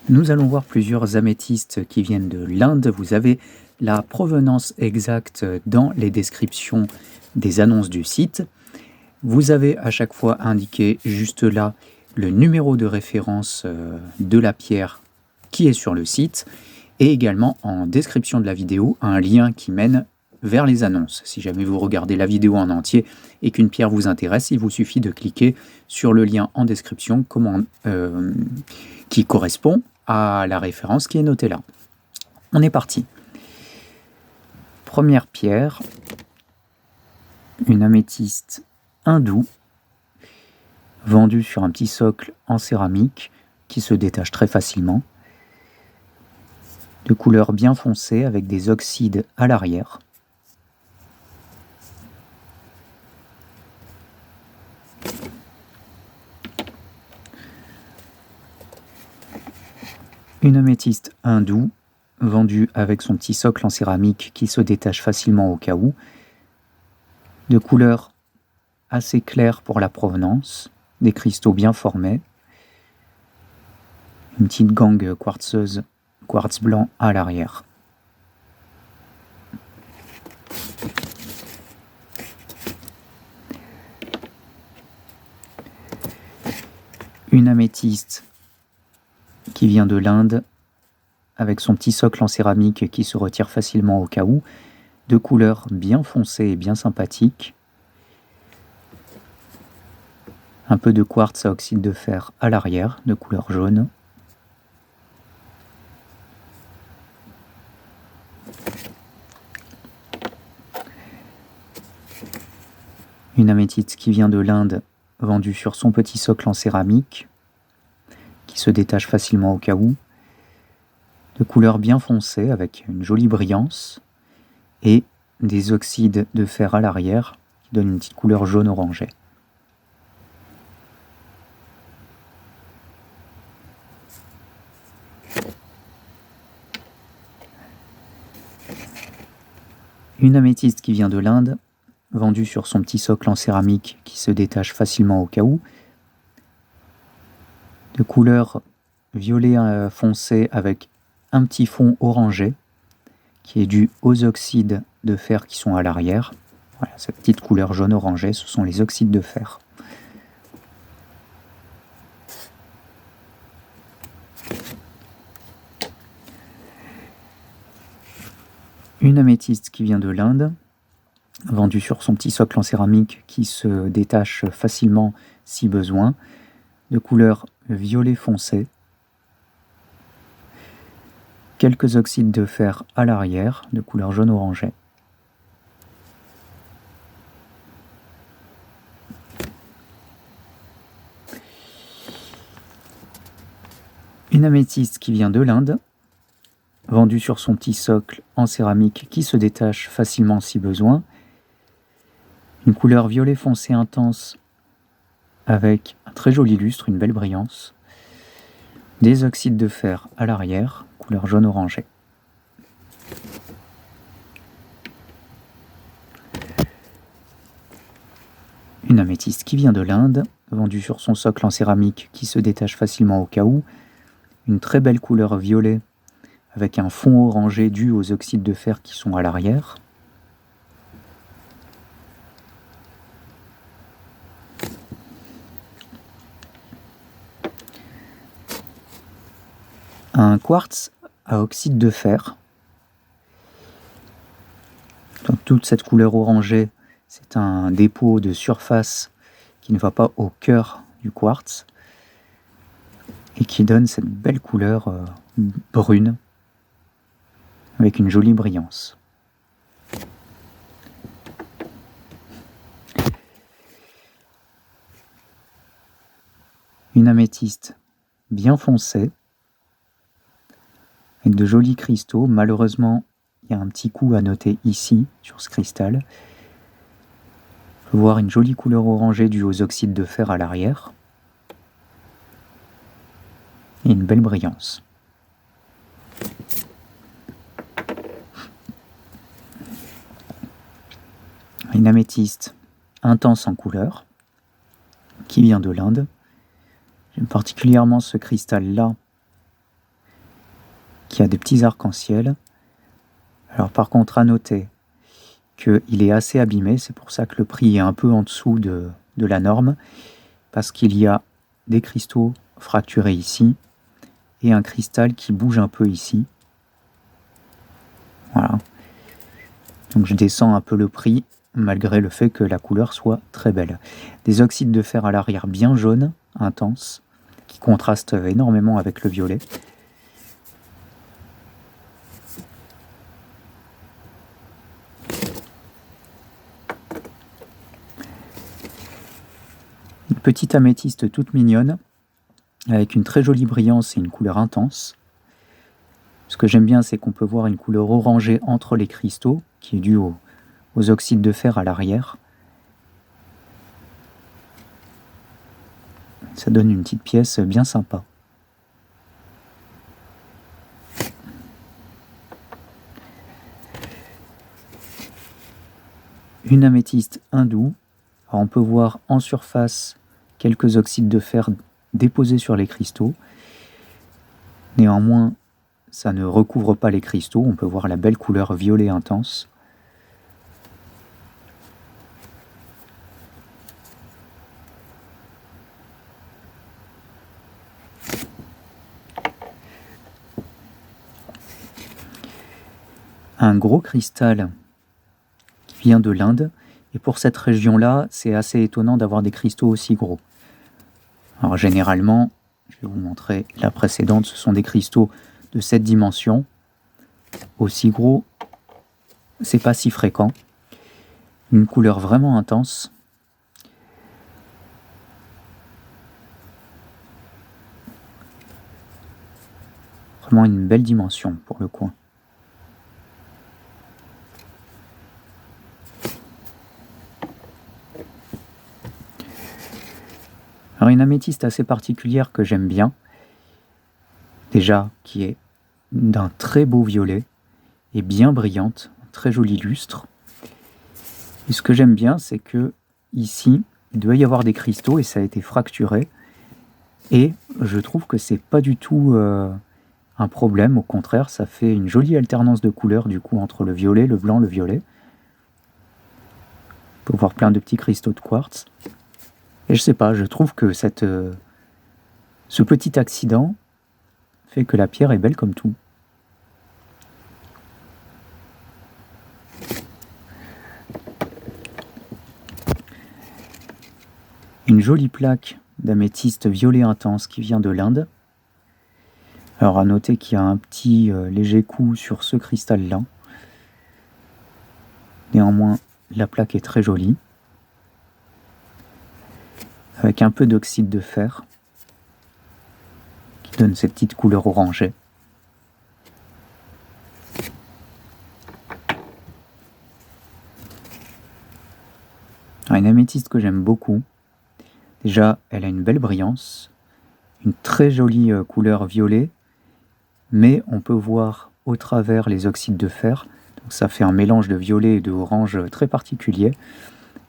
Nous allons voir plusieurs améthystes qui viennent de l'Inde. Vous avez la provenance exacte dans les descriptions des annonces du site. Vous avez à chaque fois indiqué juste là le numéro de référence de la pierre qui est sur le site et également en description de la vidéo un lien qui mène vers les annonces. Si jamais vous regardez la vidéo en entier et qu'une pierre vous intéresse, il vous suffit de cliquer sur le lien en description qui correspond à la référence qui est notée là. On est parti. Première pierre, une améthyste hindoue, vendue sur un petit socle en céramique qui se détache très facilement, de couleur bien foncée avec des oxydes à l'arrière. Une améthyste hindoue, vendue avec son petit socle en céramique qui se détache facilement au cas où, de couleur assez claire pour la provenance, des cristaux bien formés, une petite gangue quartzeuse, quartz blanc à l'arrière. Une améthyste qui vient de l'Inde, avec son petit socle en céramique qui se retire facilement au cas où, de couleur bien foncée et bien sympathique, un peu de quartz à oxyde de fer à l'arrière, de couleur jaune. Une améthyste qui vient de l'Inde, vendue sur son petit socle en céramique, qui se détache facilement au cas où, de couleur bien foncée avec une jolie brillance et des oxydes de fer à l'arrière qui donnent une petite couleur jaune orangée. Une améthyste qui vient de l'Inde, vendue sur son petit socle en céramique qui se détache facilement au cas où, de couleur violet foncé avec un petit fond orangé qui est dû aux oxydes de fer qui sont à l'arrière. Voilà, cette petite couleur jaune orangé, ce sont les oxydes de fer. Une améthyste qui vient de l'Inde, vendue sur son petit socle en céramique qui se détache facilement si besoin, de couleur violet foncé, quelques oxydes de fer à l'arrière, de couleur jaune orangé. Une améthyste qui vient de l'Inde, vendue sur son petit socle en céramique qui se détache facilement si besoin, une couleur violet foncé intense avec un très joli lustre, une belle brillance, des oxydes de fer à l'arrière, couleur jaune orangé. Une améthyste qui vient de l'Inde, vendue sur son socle en céramique qui se détache facilement au cas où, une très belle couleur violet avec un fond orangé dû aux oxydes de fer qui sont à l'arrière. Un quartz à oxyde de fer. Donc, toute cette couleur orangée, c'est un dépôt de surface qui ne va pas au cœur du quartz et qui donne cette belle couleur brune avec une jolie brillance. Une améthyste bien foncée avec de jolis cristaux. Malheureusement, il y a un petit coup à noter ici sur ce cristal. On peut voir une jolie couleur orangée due aux oxydes de fer à l'arrière et une belle brillance. Une améthyste intense en couleur qui vient de l'Inde. J'aime particulièrement ce cristal-là qui a des petits arcs-en-ciel. Alors par contre, à noter qu'il est assez abîmé, c'est pour ça que le prix est un peu en dessous de la norme, parce qu'il y a des cristaux fracturés ici, et un cristal qui bouge un peu ici. Voilà. Donc je descends un peu le prix, malgré le fait que la couleur soit très belle. Des oxydes de fer à l'arrière bien jaunes, intenses, qui contrastent énormément avec le violet. Une petite améthyste toute mignonne, avec une très jolie brillance et une couleur intense. Ce que j'aime bien, c'est qu'on peut voir une couleur orangée entre les cristaux, qui est due aux oxydes de fer à l'arrière. Ça donne une petite pièce bien sympa. Une améthyste hindoue. Alors on peut voir en surface quelques oxydes de fer déposés sur les cristaux. Néanmoins, ça ne recouvre pas les cristaux. On peut voir la belle couleur violet intense. Un gros cristal qui vient de l'Inde. Et pour cette région-là, c'est assez étonnant d'avoir des cristaux aussi gros. Alors généralement, je vais vous montrer la précédente, ce sont des cristaux de cette dimension. Aussi gros, c'est pas si fréquent. Une couleur vraiment intense. Vraiment une belle dimension pour le coin. Alors une améthyste assez particulière que j'aime bien, déjà qui est d'un très beau violet et bien brillante, un très joli lustre. Et ce que j'aime bien, c'est que ici, il doit y avoir des cristaux et ça a été fracturé. Et je trouve que c'est pas du tout un problème, au contraire, ça fait une jolie alternance de couleurs du coup entre le violet, le blanc, le violet. On peut voir plein de petits cristaux de quartz. Et je sais pas, je trouve que ce petit accident fait que la pierre est belle comme tout. Une jolie plaque d'améthyste violet intense qui vient de l'Inde. Alors à noter qu'il y a un petit léger coup sur ce cristal-là. Néanmoins, la plaque est très jolie. Avec un peu d'oxyde de fer qui donne cette petite couleur orangée. Alors, une améthyste que j'aime beaucoup. Déjà, elle a une belle brillance, une très jolie couleur violet, mais on peut voir au travers les oxydes de fer. Donc ça fait un mélange de violet et de orange très particulier.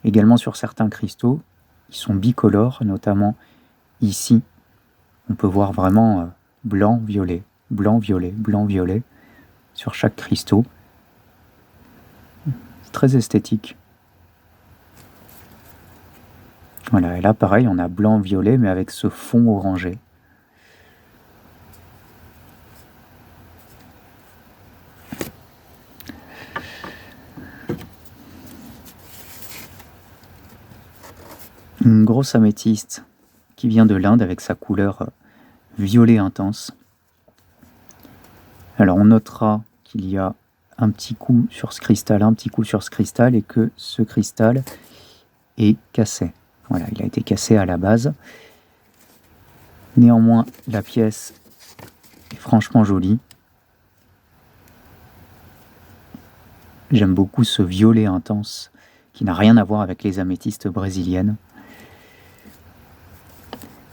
Également sur certains cristaux, ils sont bicolores, notamment ici. On peut voir vraiment blanc, violet, blanc, violet, blanc, violet sur chaque cristaux. C'est très esthétique. Voilà, et là pareil, on a blanc, violet, mais avec ce fond orangé. Une grosse améthyste qui vient de l'Inde avec sa couleur violet intense. Alors on notera qu'il y a un petit coup sur ce cristal, un petit coup sur ce cristal, et que ce cristal est cassé. Voilà, il a été cassé à la base. Néanmoins, la pièce est franchement jolie. J'aime beaucoup ce violet intense qui n'a rien à voir avec les améthystes brésiliennes.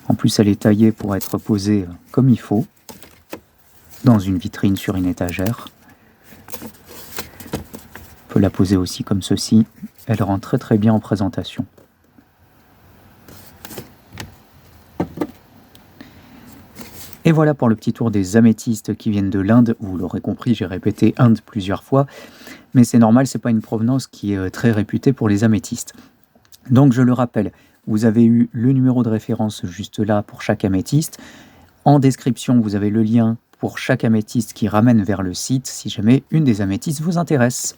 En plus, elle est taillée pour être posée comme il faut, dans une vitrine sur une étagère. On peut la poser aussi comme ceci. Elle rend très très bien en présentation. Et voilà pour le petit tour des améthystes qui viennent de l'Inde. Vous l'aurez compris, j'ai répété Inde plusieurs fois, mais c'est normal, c'est pas une provenance qui est très réputée pour les améthystes. Donc je le rappelle, vous avez eu le numéro de référence juste là pour chaque améthyste. En description, vous avez le lien pour chaque améthyste qui ramène vers le site si jamais une des améthystes vous intéresse.